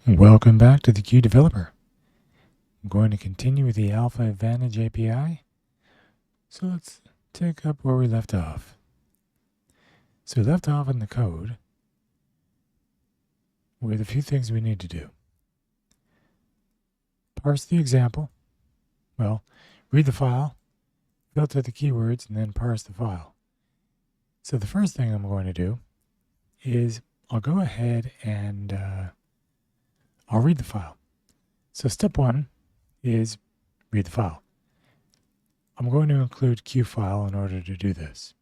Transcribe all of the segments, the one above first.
Welcome back to the Q Developer. I'm going to continue with the Alpha Vantage API. So let's take up where we left off. So we left off in the code with a few things we need to do. Parse the example. Well, read the file, filter the keywords, and then parse the file. So the first thing I'm going to do is I'll go ahead and I'll read the file. So step one is read the file. I'm going to include QFile in order to do this.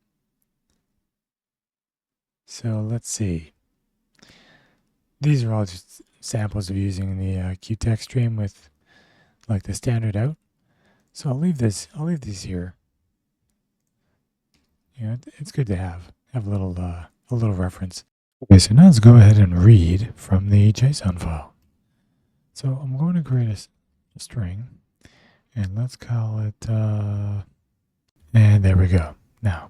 So let's see. These are all just samples of using the QText stream with like the standard out. So I'll leave these here. It's good to have a little reference. Okay, so now let's go ahead and read from the JSON file. So I'm going to create a string, and let's call it, and there we go. Now,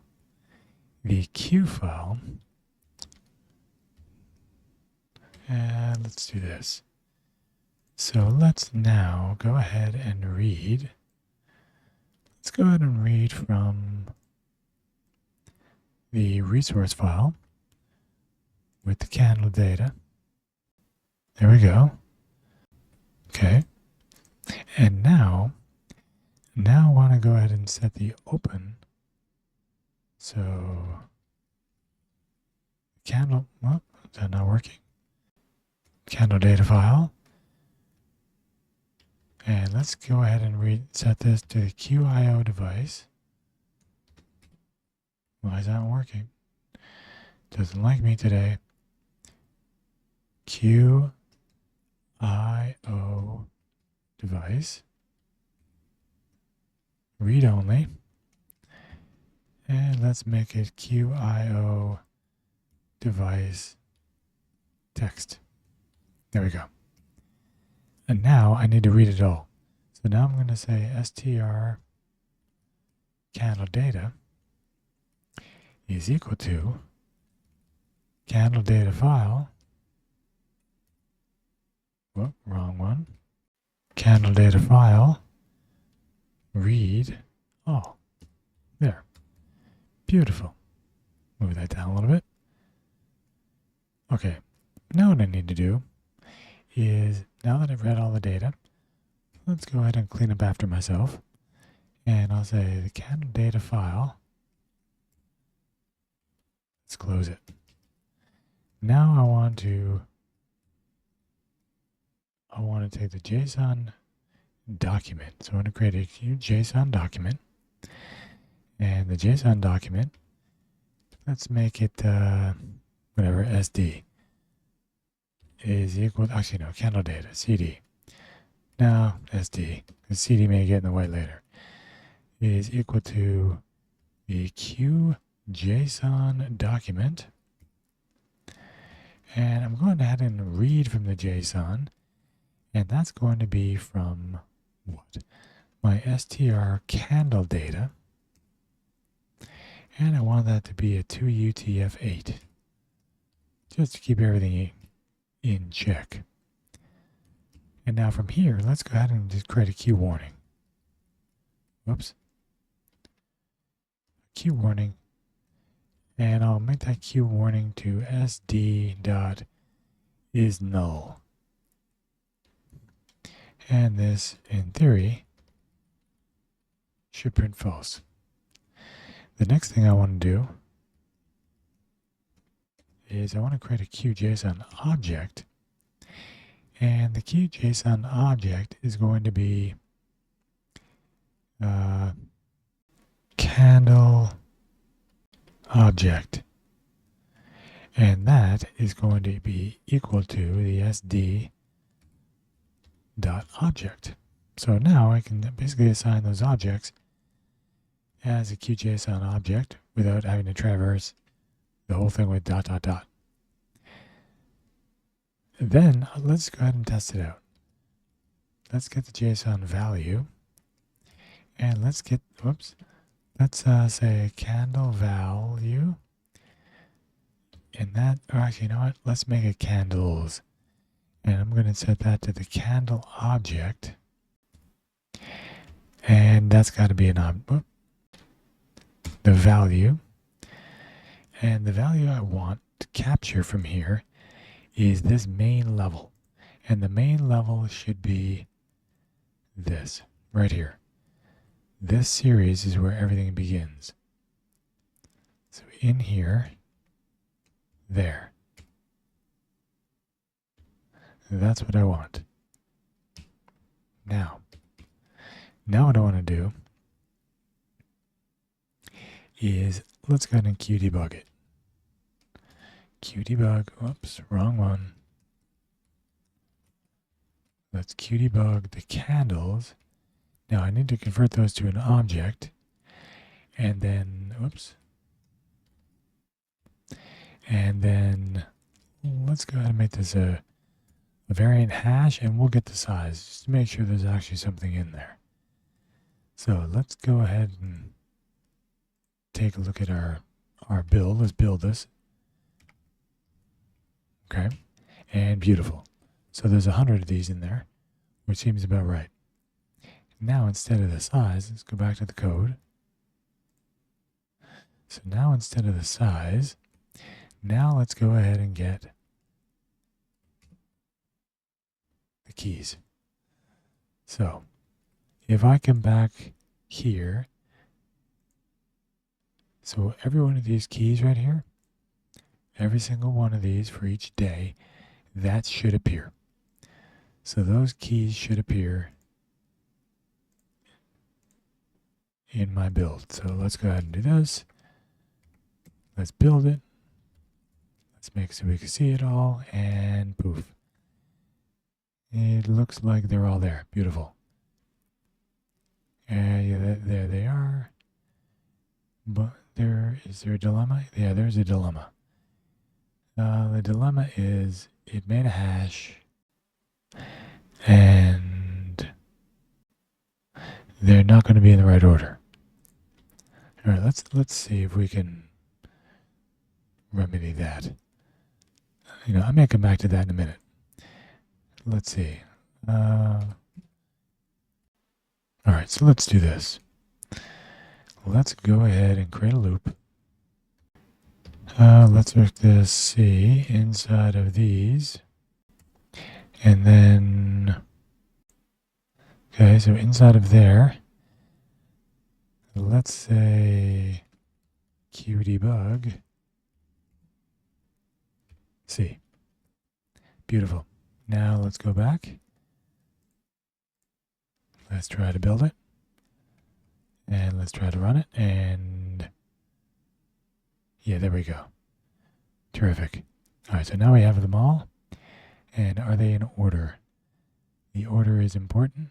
the Q file, and let's do this. So let's now go ahead and read. Let's go ahead and read from the resource file with the candle data. There we go. Okay. And now I want to go ahead and set the open. So candle, well, is that not working? Candle data file. And let's go ahead and set this to the QIO device. Why is that working? Doesn't like me today. QIO device. Read only. And let's make it QIO device text. There we go. And now I need to read it all. So now I'm going to say str candle data is equal to candle data file. Whoop, wrong one. Candle data file read all. There. Beautiful. Move that down a little bit. Okay. Now what I need to do is, now that I've read all the data, let's go ahead and clean up after myself. And I'll say the candle data file. Let's close it. Now I want to take the JSON document. So I want to create a huge JSON document. And the JSON document, let's make it whatever, SD is equal, actually no, candle data, CD. Now SD, because CD may get in the way later, is equal to the QJSON document. And I'm going ahead and read from the JSON. And that's going to be from what? My str candle data. And I want that to be a 2UTF-8. Just to keep everything in check. And now from here, let's go ahead and just create a Q warning. Whoops. Q warning. And I'll make that Q warning to sd.isNull. And this, in theory, should print false. The next thing I want to do is I want to create a QJSON object. And the QJSON object is going to be candle object. And that is going to be equal to the sd.object. So now I can basically assign those objects as a QJSON object without having to traverse the whole thing with ... Then let's go ahead and test it out. Let's get the JSON value, and let's get, let's say candle value, and that, or actually, you know what, let's make it candles, And I'm going to set that to the candle object. And that's got to be the value. And the value I want to capture from here is this main level. And the main level should be this right here. This series is where everything begins. So in here, there. That's what I want. Now what I want to do is let's go ahead and qdebug it. Qdebug, oops, wrong one. Let's qdebug the candles. Now I need to convert those to an object, and then, oops. And then let's go ahead and make this a variant hash, and we'll get the size just to make sure there's actually something in there. So let's go ahead and take a look at our build. Let's build this. Okay, and beautiful. So there's 100 of these in there, which seems about right. Now instead of the size, let's go back to the code. So now instead of the size, now let's go ahead and get the keys. So if I come back here, so every one of these keys right here, every single one of these for each day, that should appear. So those keys should appear in my build. So let's go ahead and do this. Let's build it. Let's make it so we can see it all, and poof. It looks like they're all there. Beautiful. Yeah, there they are. But is there a dilemma? Yeah, there's a dilemma. The dilemma is it made a hash, and they're not going to be in the right order. All right, let's see if we can remedy that. I may come back to that in a minute. Let's see. All right, so let's do this. Let's go ahead and create a loop. Let's make this C inside of these. And then, okay, so inside of there, let's say qdebug C. Beautiful. Now let's go back. Let's try to build it. And let's try to run it. And yeah, there we go. Terrific. All right, so now we have them all. And are they in order? The order is important.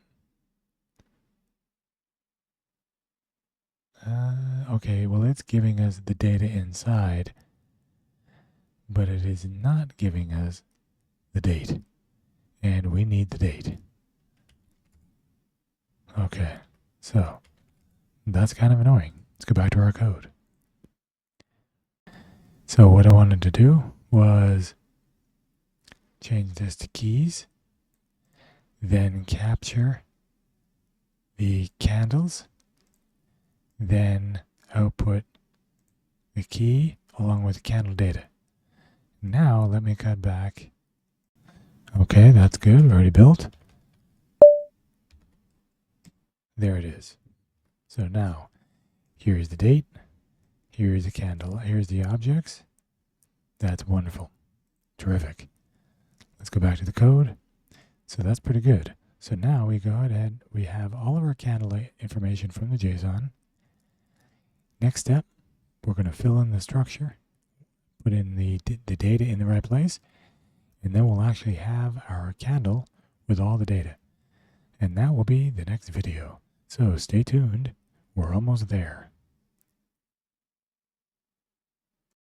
Okay, well, it's giving us the data inside, but it is not giving us the date. And we need the date. Okay, so that's kind of annoying. Let's go back to our code. So what I wanted to do was change this to keys, then capture the candles, then output the key along with the candle data. Now let me cut back. Okay, that's good. Already built. There it is. So now, here's the date, here's the candle, here's the objects. That's wonderful. Terrific. Let's go back to the code. So that's pretty good. So now we go ahead, we have all of our candle information from the JSON. Next step, we're going to fill in the structure, put in the data in the right place, and then we'll actually have our candle with all the data. And that will be the next video. So stay tuned. We're almost there.